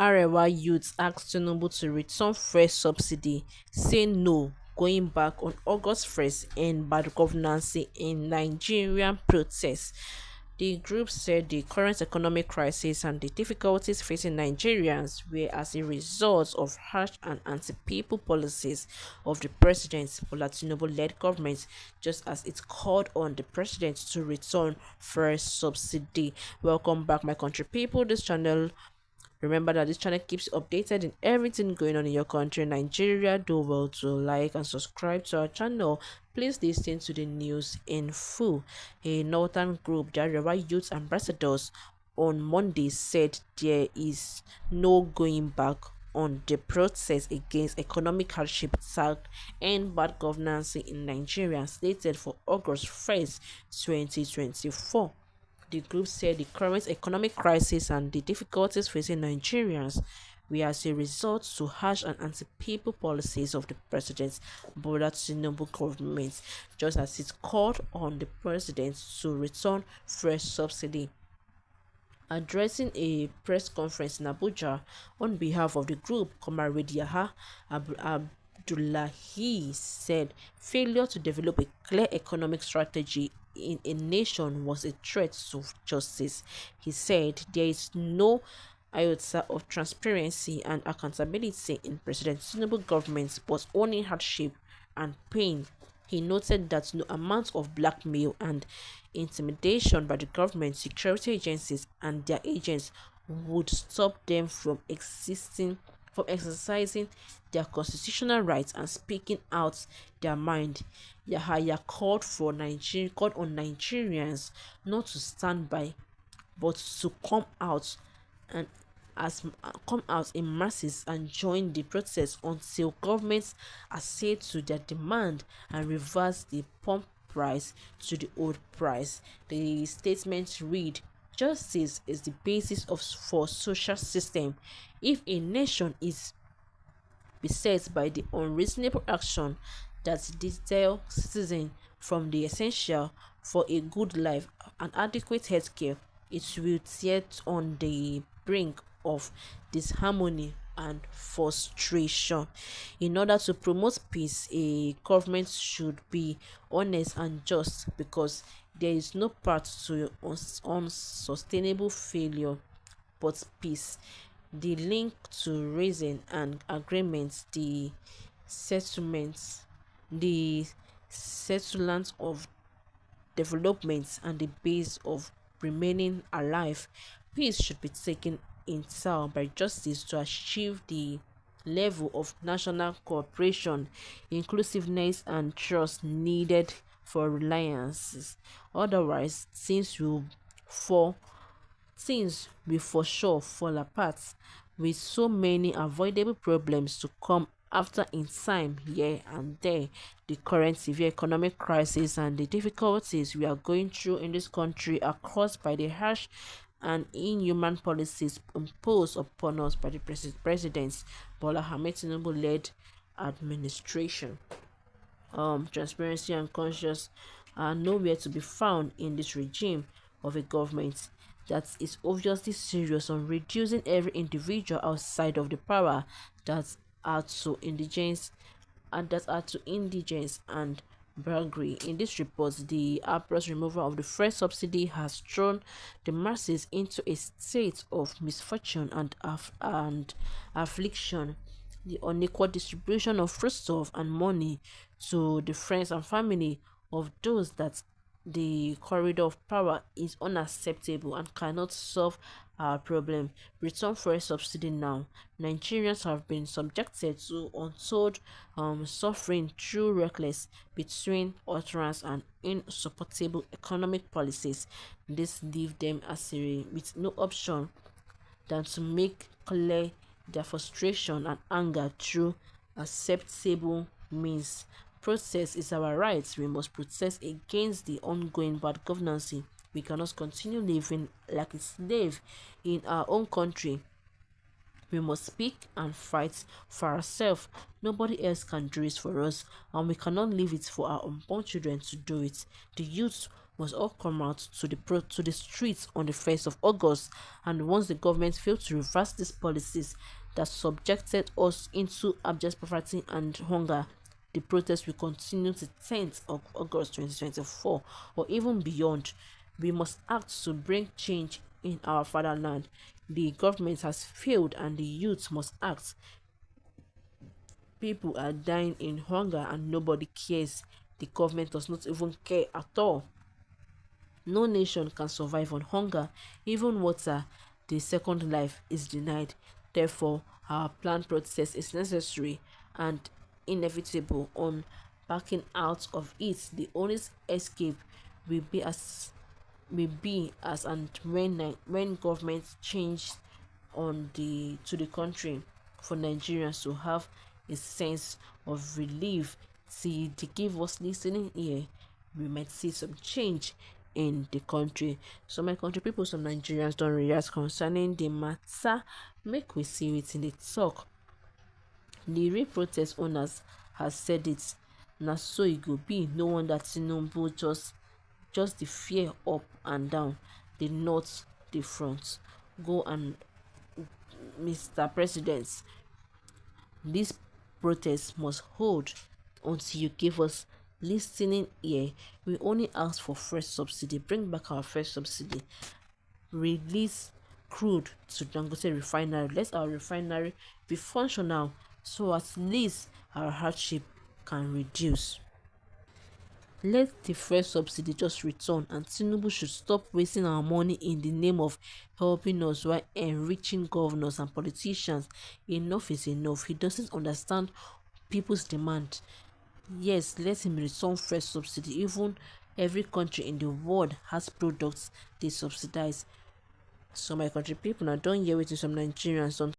Arewa youths asked Tinubu to return fresh subsidy, say no going back on August 1st and bad governance in Nigerian protests. The group said the current economic crisis and the difficulties facing Nigerians were as a result of harsh and anti-people policies of the President Bola Tinubu-led government, just as it called on the President to return fresh subsidy. Welcome back, my country people. This channel Remember that this channel keeps you updated in everything going on in your country, Nigeria. Do well to like and subscribe to our channel. Please listen to the news in full. A northern group, the Arewa Youth Ambassadors, on Monday said there is no going back on the process against economic hardship, tax, and bad governance in Nigeria, slated for August 1st, 2024. The group said the current economic crisis and the difficulties facing Nigerians were as a result to harsh and anti-people policies of the President Bola Tinubu government, just as it called on the President to return fresh subsidy. Addressing a press conference in Abuja on behalf of the group, Comrade Yaha Abdullahi said failure to develop a clear economic strategy in a nation was a threat to justice. He said there is no iota of transparency and accountability in President Tinubu government, but only hardship and pain. He noted that no amount of blackmail and intimidation by the government, security agencies, and their agents would stop them from exercising their constitutional rights and speaking out their mind. Yahaya called on Nigerians not to stand by, but to and come out in masses and join the protest until governments accede to their demand and reverse the pump price to the old price. The statement read, "Justice is the basis for social system. If a nation is beset by the unreasonable action that detail citizens from the essential for a good life and adequate health care, it will tear on the brink of disharmony and frustration. In order to promote peace, a government should be honest and just, because there is no path to unsustainable failure but peace. The link to reason and agreements, settlements, the settlement of development, and the base of remaining alive. Peace should be taken in turn by justice to achieve the level of national cooperation, inclusiveness, and trust needed for reliance. Otherwise, fall things will for sure fall apart, with so many avoidable problems to come after in time here and there. The current severe economic crisis and the difficulties we are going through in this country are caused by the harsh and inhuman policies imposed upon us by the President Bola Ahmed Tinubu-led administration. Transparency and conscience are nowhere to be found in this regime of a government that is obviously serious on reducing every individual outside of the power that are to indigence and bribery. In this report, the ARS removal of the fresh subsidy has thrown the masses into a state of misfortune and affliction. The unequal distribution of foodstuff and money to the friends and family of those that the corridor of power is unacceptable and cannot solve our problem. Return for a subsidy now. Nigerians have been subjected to untold suffering through reckless between utterance and insupportable economic policies. This leave them with no option than to make clear their frustration and anger through acceptable means. Protest is our right. We must protest against the ongoing bad governance. We cannot continue living like a slave in our own country. We must speak and fight for ourselves. Nobody else can do it for us, and we cannot leave it for our unborn children to do it. The youth must all come out to the streets on the 1st of August. And once the government failed to reverse these policies that subjected us into abject poverty and hunger, the protest will continue to 10th of August 2024 or even beyond. We must act to bring change in our fatherland. The government has failed and the youth must act. People are dying in hunger and nobody cares. The government does not even care at all. No nation can survive on hunger. Even water, the second life, is denied. Therefore, our planned protest is necessary and inevitable. On backing out of it, the only escape will be as and when government change on the to the country for Nigerians to have a sense of relief. See, they give us listening ear, we might see some change in the country. So my country people, some Nigerians don't react concerning the matter. Make we see it in the talk. The real protest owners has said it. Na so it go be. No wonder Tinubu just the fear up and down, the north, the front. Go and Mr. President, this protest must hold until you give us listening ear. We only ask for fresh subsidy. Bring back our fresh subsidy. Release crude to Dangote refinery. Let our refinery be functional so at least our hardship can reduce. Let the fresh subsidy just return and Tinubu should stop wasting our money in the name of helping us while enriching governors and politicians. Enough is enough. He doesn't understand people's demand. Yes, let him return fresh subsidy. Even every country in the world has products they subsidize. So my country people, now don't hear wetin some Nigerians don't